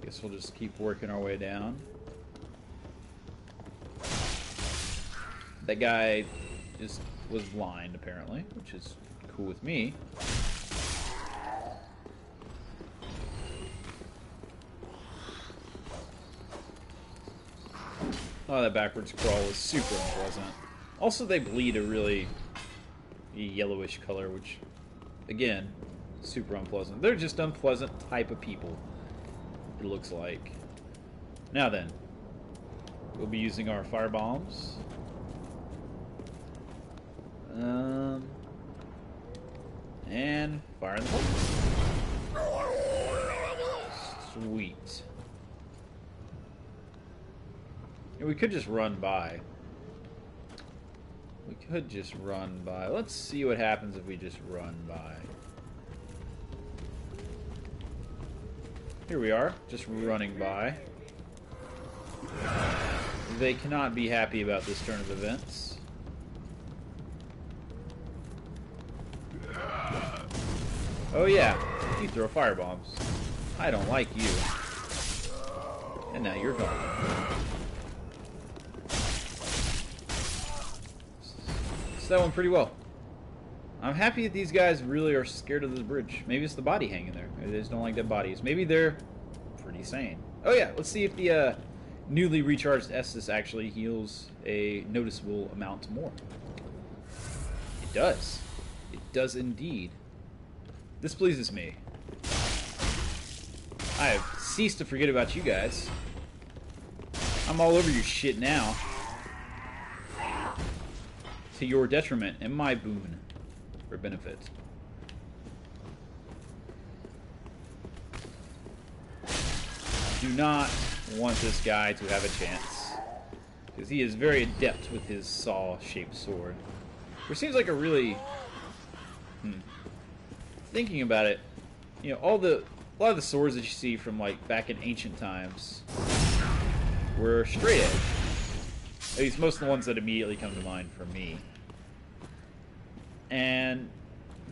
Guess we'll just keep working our way down. That guy just was blind, apparently, which is cool with me. Oh, that backwards crawl was super unpleasant. Also, they bleed a really yellowish color, which, again, super unpleasant. They're just unpleasant type of people, it looks like. Now then, we'll be using our fire bombs. And fire in the hole. Sweet. We could just run by. We could just run by. Let's see what happens if we just run by. Here we are, just running by. They cannot be happy about this turn of events. Oh yeah, you throw firebombs. I don't like you. And now you're gone. That one pretty well. I'm happy that these guys really are scared of this bridge. Maybe it's the body hanging there. Maybe they just don't like dead bodies. Maybe they're pretty sane. Oh yeah, let's see if the newly recharged Estus actually heals a noticeable amount more. It does. It does indeed. This pleases me. I have ceased to forget about you guys. I'm all over your shit now. To your detriment and my boon or benefit. Do not want this guy to have a chance, because he is very adept with his saw-shaped sword. Which seems like a really... Thinking about it, you know, a lot of the swords that you see from like back in ancient times were straight edge. At least most of the ones that immediately come to mind for me. And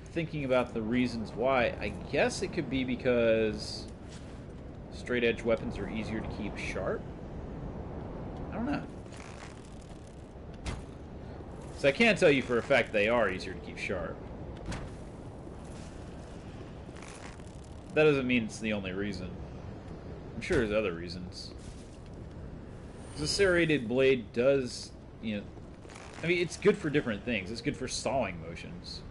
thinking about the reasons why, I guess it could be because straight edge weapons are easier to keep sharp? I don't know. So I can't tell you for a fact they are easier to keep sharp. That doesn't mean it's the only reason. I'm sure there's other reasons. The serrated blade does, you know, I mean, it's good for different things. It's good for sawing motions.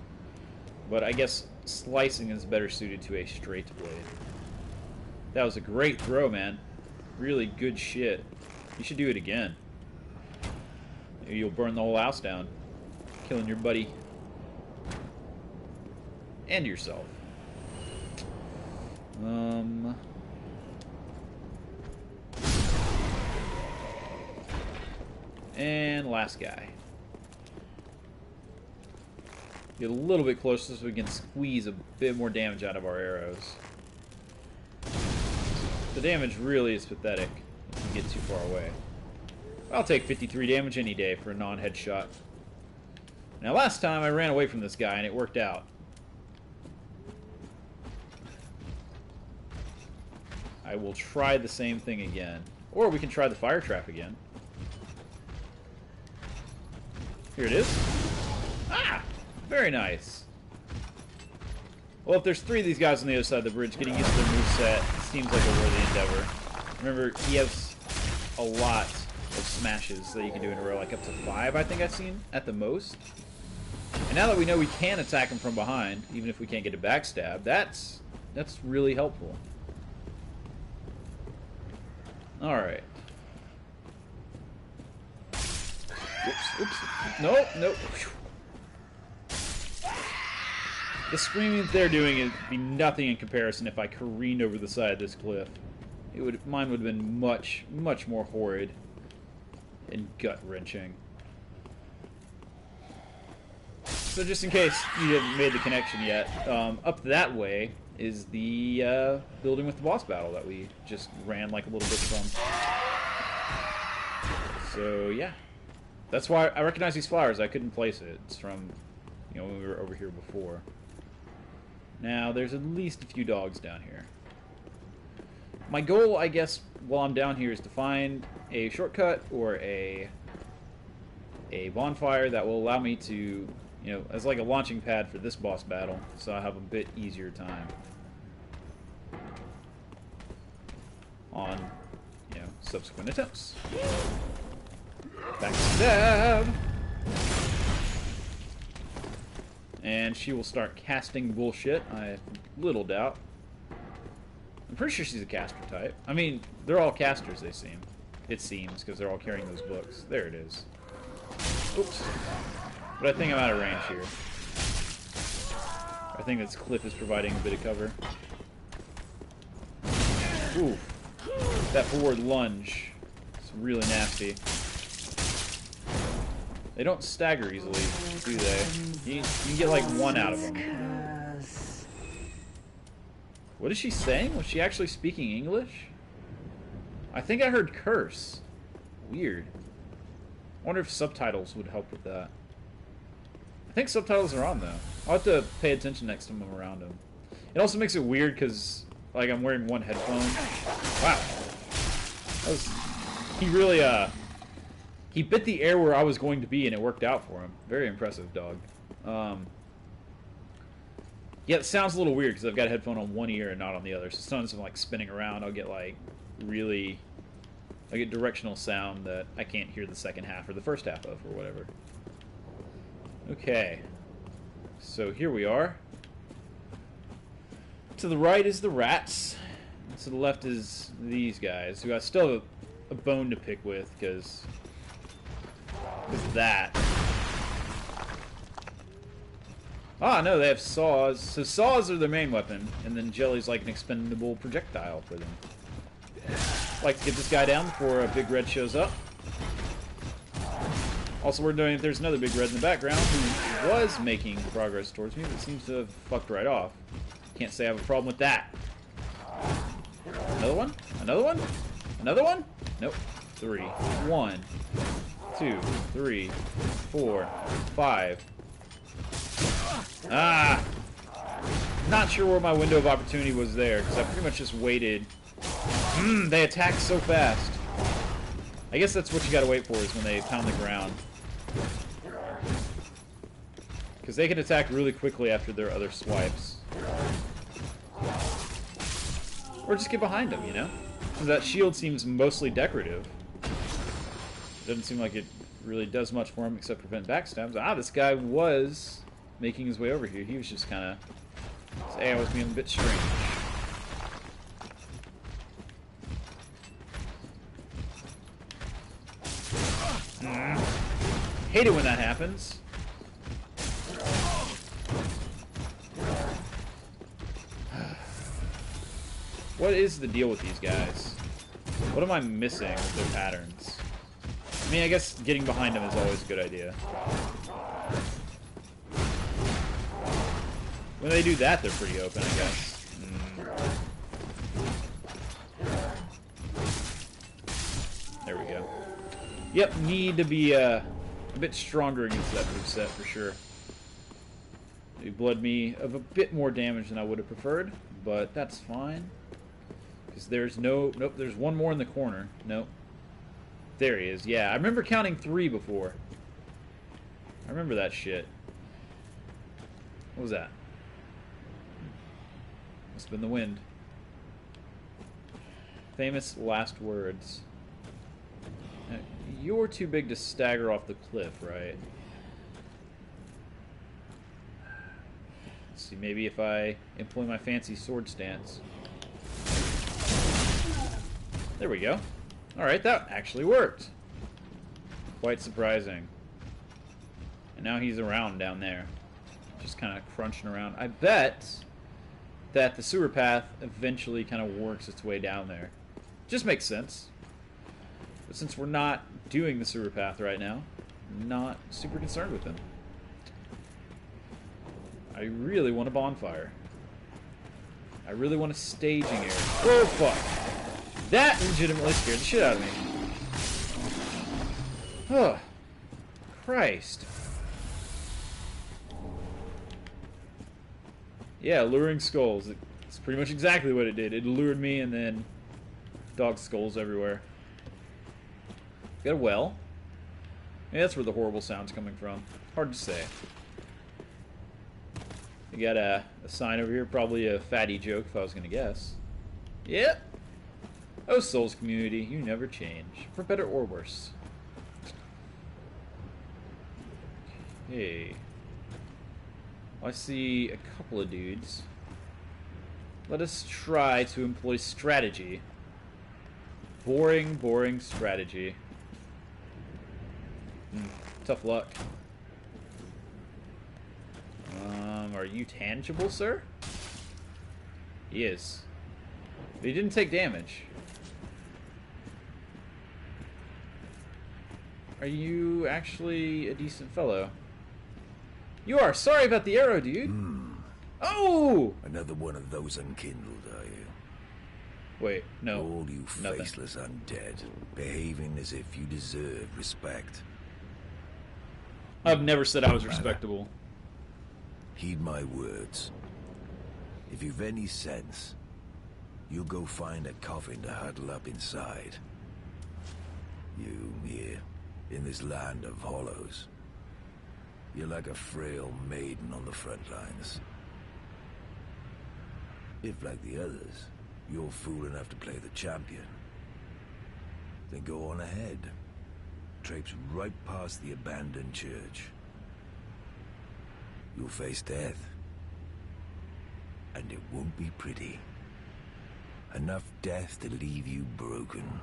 But I guess slicing is better suited to a straight blade. That was a great throw, man. Really good shit. You should do it again. Maybe you'll burn the whole house down. Killing your buddy. And yourself. And last guy. Get a little bit closer so we can squeeze a bit more damage out of our arrows. The damage really is pathetic if you get too far away. I'll take 53 damage any day for a non-headshot. Now last time I ran away from this guy and it worked out. I will try the same thing again. Or we can try the fire trap again. Here it is. Ah! Very nice. Well, if there's 3 of these guys on the other side of the bridge, getting used to their moveset seems like a worthy endeavor. Remember, he has a lot of smashes that you can do in a row, like up to 5, I think I've seen, at the most. And now that we know we can attack him from behind, even if we can't get a backstab, that's really helpful. Alright. Oops, oops. Nope, nope. The screaming that they're doing would be nothing in comparison if I careened over the side of this cliff. Mine would have been much, much more horrid and gut-wrenching. So just in case you haven't made the connection yet, up that way is the building with the boss battle that we just ran like a little bit from. So yeah, that's why I recognize these flowers. I couldn't place it. It's from, you know, when we were over here before. Now there's at least a few dogs down here. My goal, I guess, while I'm down here is to find a shortcut or a bonfire that will allow me to, you know, as like a launching pad for this boss battle, so I have a bit easier time on, you know, subsequent attempts. Backstab! And she will start casting bullshit, I have little doubt. I'm pretty sure she's a caster type. I mean, they're all casters, they seem. It seems, because they're all carrying those books. There it is. Oops. But I think I'm out of range here. I think this cliff is providing a bit of cover. Ooh. That forward lunge. It's really nasty. They don't stagger easily, do they? You can get like one out of them. What is she saying? Was she actually speaking English? I think I heard curse. Weird. I wonder if subtitles would help with that. I think subtitles are on, though. I'll have to pay attention next time I'm around him. It also makes it weird because, like, I'm wearing one headphone. Wow. That was... He really, he bit the air where I was going to be, and it worked out for him. Very impressive, dog. Yeah, it sounds a little weird because I've got a headphone on one ear and not on the other. So sometimes I'm like spinning around, I'll get like really... I get directional sound that I can't hear the second half or the first half of or whatever. Okay. So here we are. To the right is the rats. To the left is these guys, who I still have a bone to pick with because that. Ah, no, they have saws. So saws are their main weapon, and then jelly's like an expendable projectile for them. Like to get this guy down before a big red shows up. Also, we're doing if there's another big red in the background who was making progress towards me, but seems to have fucked right off. Can't say I have a problem with that. Another one? Another one? Another one? Nope. 3. 1, 2, 3, 4, 5. Ah! Not sure where my window of opportunity was there, because I pretty much just waited. They attack so fast. I guess that's what you gotta wait for, is when they pound the ground. Because they can attack really quickly after their other swipes. Or just get behind them, you know? Because that shield seems mostly decorative. Doesn't seem like it really does much for him except prevent backstabs. Ah, this guy was making his way over here. He was just kind of... His AI was being a bit strange. Hate it when that happens. What is the deal with these guys? What am I missing with their patterns? I mean, I guess getting behind them is always a good idea. When they do that, they're pretty open, I guess. There we go. Yep, need to be a bit stronger against that moveset for sure. It bled me of a bit more damage than I would have preferred, but that's fine. Because there's no... Nope, there's one more in the corner. Nope. There he is. Yeah, I remember counting 3 before. I remember that shit. What was that? Must have been the wind. Famous last words. You're too big to stagger off the cliff, right? Let's see, maybe if I employ my fancy sword stance. There we go. Alright, that actually worked. Quite surprising. And now he's around down there. Just kind of crunching around. I bet that the sewer path eventually kind of works its way down there. Just makes sense. But since we're not doing the sewer path right now, I'm not super concerned with him. I really want a bonfire. I really want a staging area. Oh, fuck. That legitimately scared the shit out of me. Oh, Christ. Yeah, luring skulls. It's pretty much exactly what it did. It lured me and then Dog skulls everywhere. Got a well. Maybe that's where the horrible sound's coming from. Hard to say. You got a sign over here, probably a fatty joke if I was going to guess. Yep. Oh, Souls community, you never change. For better or worse. Okay. I see a couple of dudes. Let us try to employ strategy. Boring, boring strategy. Tough luck. Are you tangible, sir? He is. But he didn't take damage. Are you actually a decent fellow? You are! Sorry about the arrow, dude! Oh! Another one of those unkindled, are you? Wait, no. All you nothing. faceless undead, behaving as if you deserve respect. I've never said I was respectable. Heed my words. If you've any sense, you'll go find a coffin to huddle up inside. You, here, in this land of hollows, you're like a frail maiden on the front lines. If, like the others, you're fool enough to play the champion, then go on ahead. Traipse right past the abandoned church. You'll face death. And it won't be pretty. Enough death to leave you broken.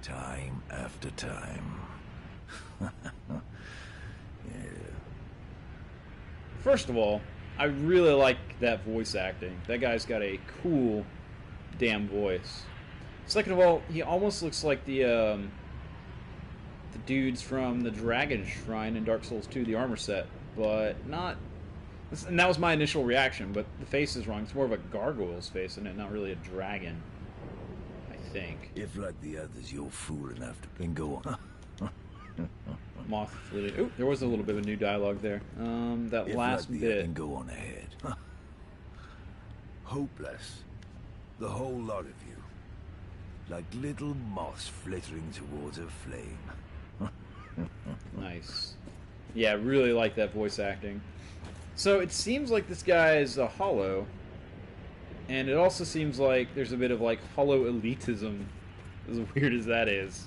Time after time. Yeah. First of all, I really like that voice acting. That guy's got a cool damn voice. Second of all, he almost looks like the dudes from the Dragon Shrine in Dark Souls 2, the armor set, but not... And that was my initial reaction, but the face is wrong. It's more of a gargoyle's face, isn't it? Not really a dragon, I think. If, like the others, you're fool enough to then go on. Moth fleeted. Ooh, there was a little bit of new dialogue there. That If last like bit. Then go on ahead. Hopeless. The whole lot of you. Like little moths flittering towards a flame. Nice. Yeah, really like that voice acting. So it seems like this guy is a hollow, and it also seems like there's a bit of like hollow elitism, as weird as that is.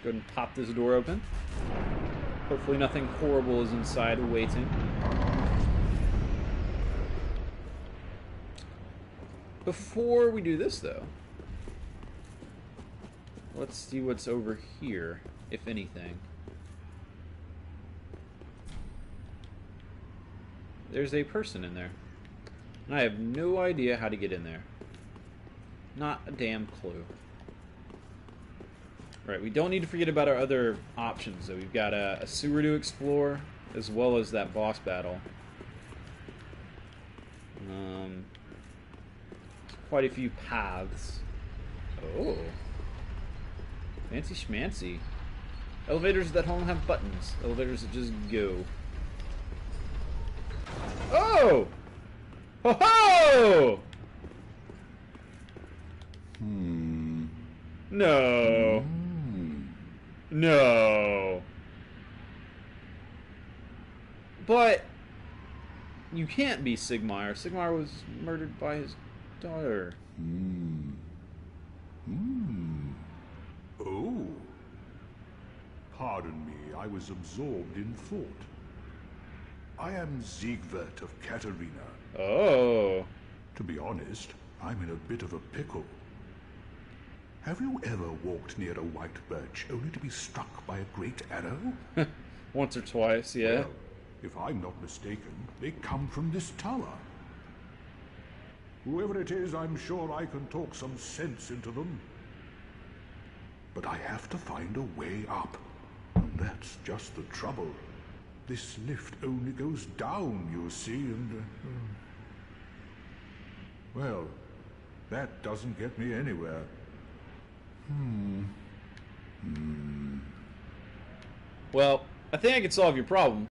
Go ahead and pop this door open. Hopefully nothing horrible is inside waiting. Before we do this, though, let's see what's over here, if anything. There's a person in there. And I have no idea how to get in there. Not a damn clue. Right, we don't need to forget about our other options, though. We've got a sewer to explore, as well as that boss battle. Quite a few paths. Oh. Fancy schmancy. Elevators that don't have buttons. Elevators that just go. Oh! Ho ho! No. No. But you can't be Sigmar. Sigmar was murdered by his daughter. Oh. Pardon me, I was absorbed in thought. I am Siegwart of Katarina. Oh. To be honest, I'm in a bit of a pickle. Have you ever walked near a white birch only to be struck by a great arrow? Once or twice, yeah. Well, if I'm not mistaken, they come from this tower. Whoever it is, I'm sure I can talk some sense into them. But I have to find a way up. And that's just the trouble. This lift only goes down, you see, and... Well, that doesn't get me anywhere. Well, I think I can solve your problem.